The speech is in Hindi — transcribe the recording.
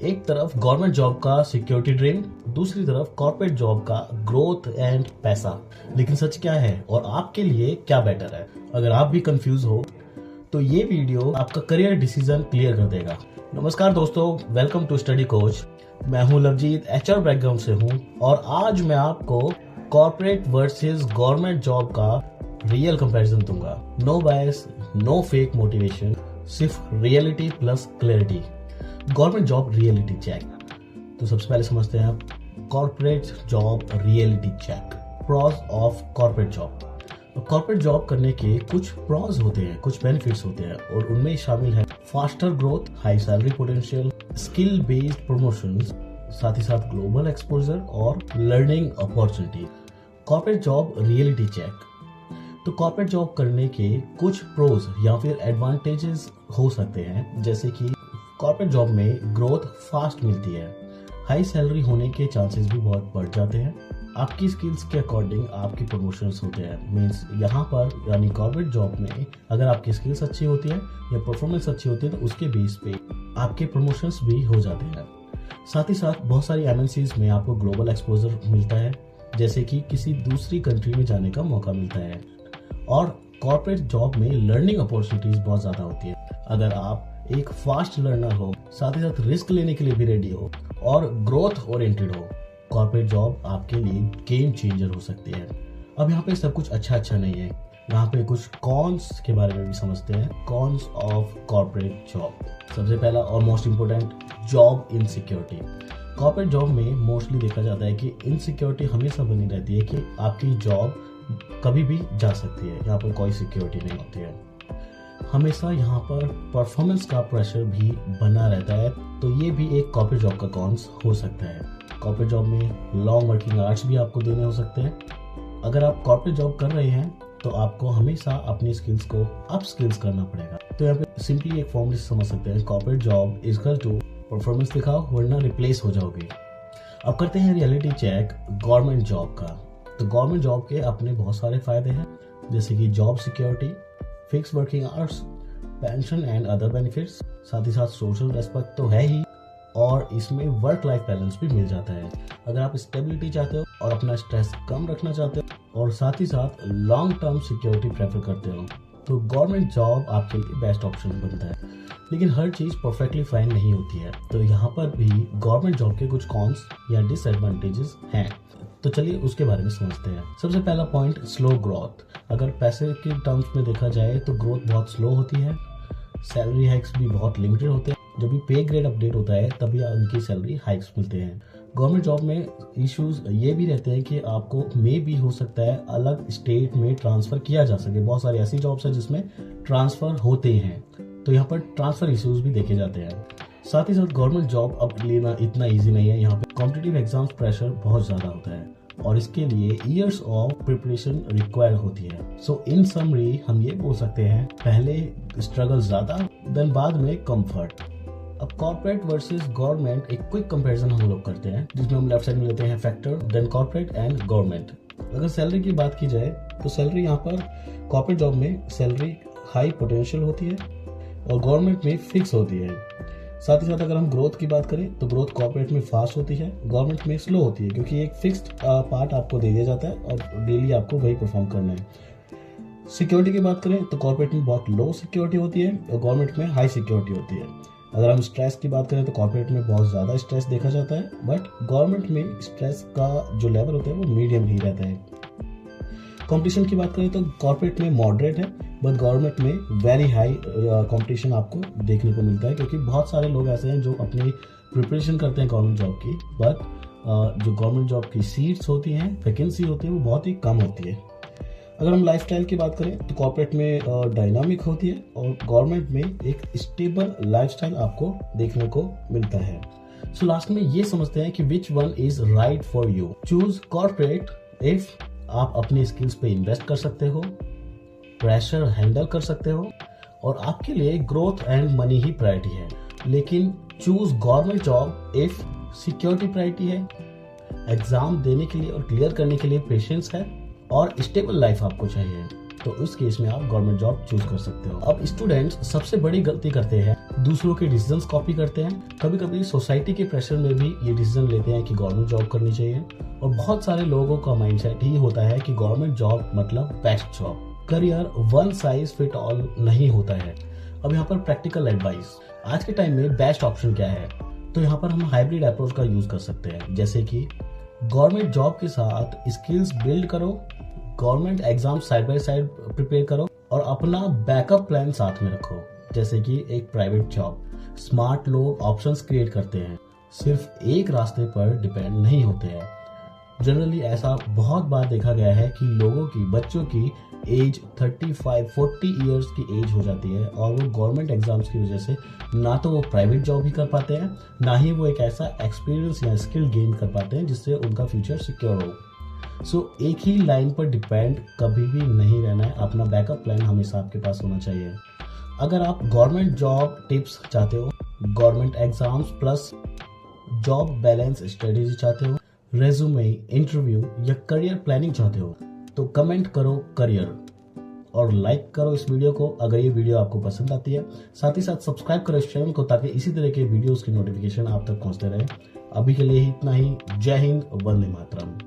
एक तरफ गवर्नमेंट जॉब का सिक्योरिटी ड्रीम, दूसरी तरफ कॉर्पोरेट जॉब का ग्रोथ एंड पैसा। लेकिन सच क्या है और आपके लिए क्या बेटर है? अगर आप भी कंफ्यूज हो तो ये वीडियो आपका करियर डिसीजन क्लियर कर देगा। नमस्कार दोस्तों, वेलकम टू स्टडी कोच। मैं हूं लवजीत, एचआर बैकग्राउंड से हूं और आज मैं आपको कॉर्पोरेट वर्सेस गवर्नमेंट जॉब का रियल कंपैरिजन दूंगा। No bias, no fake motivation, सिर्फ reality plus clarity. Government job reality check. तो सबसे पहले समझते हैं आप corporate job reality check. Pros of corporate job. Corporate job करने के कुछ प्रॉज होते हैं, कुछ बेनिफिट्स होते हैं और उनमें शामिल है faster growth, high salary potential, skill based promotion, साथ ही साथ ग्लोबल एक्सपोजर और learning opportunity. Corporate job reality check. तो कॉर्पोरेट जॉब करने के कुछ प्रोज या फिर एडवांटेजेस हो सकते हैं, जैसे कि कॉर्पोरेट जॉब में ग्रोथ फास्ट मिलती है, हाई सैलरी होने के चांसेस भी बहुत बढ़ जाते हैं, आपकी स्किल्स के अकॉर्डिंग आपकी प्रमोशंस होते हैं। मींस यहाँ पर यानी कॉर्पोरेट जॉब में अगर आपकी स्किल्स अच्छी होती है या परफॉर्मेंस अच्छी होती है तो उसके बेस पे आपके प्रमोशंस भी हो जाते हैं। साथ ही साथ बहुत सारी एमएनसीज में आपको ग्लोबल एक्सपोजर मिलता है, जैसे कि किसी दूसरी कंट्री में जाने का मौका मिलता है। और कॉर्पोरेट जॉब में लर्निंग अपॉर्चुनिटीज बहुत ज्यादा होती है। अगर आप एक फास्ट लर्नर हो, साथ ही साथ रिस्क लेने के लिए भी रेडी हो और ग्रोथ ओरिएंटेड हो, कॉर्पोरेट जॉब आपके लिए गेम चेंजर हो सकती है। अब यहाँ पे सब कुछ अच्छा नहीं है, यहाँ पे कुछ कॉन्स के बारे में भी समझते हैं। Cons of corporate job. सबसे पहला और most important, job insecurity. Corporate job में मोस्टली देखा जाता है कि इनसिक्योरिटी हमेशा बनी रहती है कि आपकी जॉब कभी भी जा सकती है, यहाँ पर कोई सिक्योरिटी नहीं होती है। हमेशा यहाँ पर परफॉर्मेंस का प्रेशर भी बना रहता है, तो ये भी एक कॉर्पोरेट जॉब का कॉन्स हो सकता है। कॉर्पोरेट जॉब में लॉन्ग वर्किंग आवर्स भी आपको देने हो सकते हैं। अगर आप कॉर्पोरेट जॉब कर रहे हैं तो आपको हमेशा अपनी स्किल्स को अप स्किल्स करना पड़ेगा। तो यहाँ पे सिंपली एक फॉर्मूले से समझ सकते हैं, corporate job equal to performance दिखाओ वरना रिप्लेस हो जाओगे। अब करते हैं रियलिटी चेक गवर्नमेंट जॉब का। तो गवर्नमेंट जॉब के अपने बहुत सारे फायदे हैं, जैसे कि job security, fix working hours, pension and other benefits, साथ ही साथ सोशल रेस्पेक्ट तो है ही और इसमें वर्क लाइफ बैलेंस भी मिल जाता है। अगर आप स्टेबिलिटी चाहते हो और अपना स्ट्रेस कम रखना चाहते हो और साथ ही साथ लॉन्ग टर्म सिक्योरिटी प्रेफर करते हो तो गवर्नमेंट जॉब आपके लिए बेस्ट ऑप्शन बनता है। लेकिन हर चीज़ परफेक्टली फाइन नहीं होती है, तो यहाँ पर भी गवर्नमेंट जॉब के कुछ कॉन्स या डिसएडवांटेजेस हैं। तो चलिए उसके बारे में समझते हैं। सबसे पहला पॉइंट, स्लो ग्रोथ। अगर पैसे के टर्म्स में देखा जाए तो ग्रोथ बहुत स्लो होती है, सैलरी हाइक्स भी बहुत लिमिटेड होते हैं। जब भी पे ग्रेड अपडेट होता है तभी उनकी सैलरी हाइक्स मिलते हैं। गवर्नमेंट जॉब में इश्यूज ये भी रहते हैं कि आपको मे भी हो सकता है अलग स्टेट में ट्रांसफर किया जा सके। बहुत सारी ऐसी जॉब्स हैं जिसमें ट्रांसफर होते हैं, तो यहाँ पर ट्रांसफर इश्यूज भी देखे जाते हैं। साथ ही साथ गवर्नमेंट जॉब अब लेना इतना ईजी नहीं है। यहाँ पे कॉम्पिटिटिव एग्जाम्स प्रेशर बहुत ज्यादा होता है और इसके लिए ईयर्स ऑफ प्रिपरेशन रिक्वायर्ड होती है। सो इन समरी हम ये बोल सकते हैं, पहले स्ट्रगल ज्यादा देन बाद में कंफर्ट। अब कॉर्पोरेट वर्सेस गवर्नमेंट एक क्विक कंपैरिजन हम लोग करते हैं, जिसमें हम लेफ्ट साइड में लेते हैं factor, then corporate and government. अगर सैलरी की बात की जाए तो सैलरी यहाँ पर कॉर्पोरेट जॉब में सैलरी हाई पोटेंशियल होती है और गवर्नमेंट में फिक्स होती है। साथ ही साथ अगर हम ग्रोथ की बात करें तो ग्रोथ कॉर्पोरेट में फास्ट होती है, गवर्नमेंट में स्लो होती है, क्योंकि एक फिक्स्ड पार्ट आपको दे दिया जाता है और डेली आपको वही परफॉर्म करना है। सिक्योरिटी की बात करें तो कॉर्पोरेट में बहुत लो सिक्योरिटी होती है और गवर्नमेंट में हाई सिक्योरिटी होती है। अगर हम स्ट्रेस की बात करें तो कॉर्पोरेट में बहुत ज़्यादा स्ट्रेस देखा जाता है, बट गवर्नमेंट में स्ट्रेस का जो लेवल होता है वो मीडियम ही रहता है। कंपटीशन की बात करें तो कॉर्पोरेट में मॉडरेट है, बट गवर्नमेंट में वेरी हाई कंपटीशन आपको देखने को मिलता है, क्योंकि बहुत सारे लोग ऐसे हैं जो अपनी प्रिपरेशन करते हैं गवर्नमेंट जॉब की, बट जो गवर्नमेंट जॉब की सीट्स होती हैं, वैकेंसी होती है, वो बहुत ही कम होती है। अगर हम लाइफस्टाइल की बात करें तो कॉर्पोरेट में डायनामिक होती है और गवर्नमेंट में एक स्टेबल लाइफस्टाइल आपको देखने को मिलता है। सो लास्ट में ये समझते हैं कि which one is right for you. Choose corporate if आप अपनी स्किल्स पे इन्वेस्ट कर सकते हो, प्रेशर हैंडल कर सकते हो और आपके लिए growth and money he priority है। लेकिन choose government job if security priority है, एग्जाम देने के लिए और क्लियर करने के लिए पेशेंस है और स्टेबल लाइफ आपको चाहिए, तो उस केस में आप गवर्नमेंट जॉब चूज कर सकते हो। अब स्टूडेंट्स सबसे बड़ी गलती करते हैं दूसरों के डिसीजंस कॉपी करते हैं, कभी कभी सोसाइटी के प्रेशर में भी ये डिसीजन लेते हैं कि गवर्नमेंट जॉब करनी चाहिए। और बहुत सारे लोगों का माइंडसेट ही होता है कि गवर्नमेंट जॉब मतलब best job. Career one size fit all नहीं होता है। अब यहाँ पर प्रैक्टिकल एडवाइस, आज के टाइम में बेस्ट ऑप्शन क्या है, तो यहाँ पर हम हाइब्रिड अप्रोच का यूज कर सकते हैं। जैसे कि गवर्नमेंट जॉब के साथ स्किल्स बिल्ड करो, government exam side by side prepare करो और अपना बैकअप प्लान साथ में रखो। जैसे कि एक प्राइवेट जॉब। स्मार्ट लोग ऑप्शंस क्रिएट करते हैं, सिर्फ एक रास्ते पर डिपेंड नहीं होते हैं। जनरली ऐसा बहुत बार देखा गया है कि लोगों की, बच्चों की एज 35-40 इयर्स की एज हो जाती है और वो गवर्नमेंट एग्जाम्स की वजह से ना तो वो प्राइवेट जॉब ही कर पाते हैं, ना ही वो एक ऐसा एक्सपीरियंस या स्किल गेन कर पाते हैं जिससे उनका फ्यूचर सिक्योर हो। सो एक ही लाइन पर डिपेंड कभी भी नहीं रहना है, अपना बैकअप प्लान हमेशा आपके पास होना चाहिए। अगर आप गवर्नमेंट जॉब टिप्स चाहते हो, government exams plus job balance strategy चाहते हो, रेज्यूमे, इंटरव्यू या करियर प्लानिंग चाहते हो, तो कमेंट करो करियर और लाइक करो इस वीडियो को अगर ये वीडियो आपको पसंद आती है। साथ ही साथ सब्सक्राइब करो इस चैनल को ताकि इसी तरह के वीडियोस की नोटिफिकेशन आप तक पहुंचते रहे। अभी के लिए इतना ही। जय हिंद, वंदे मातरम।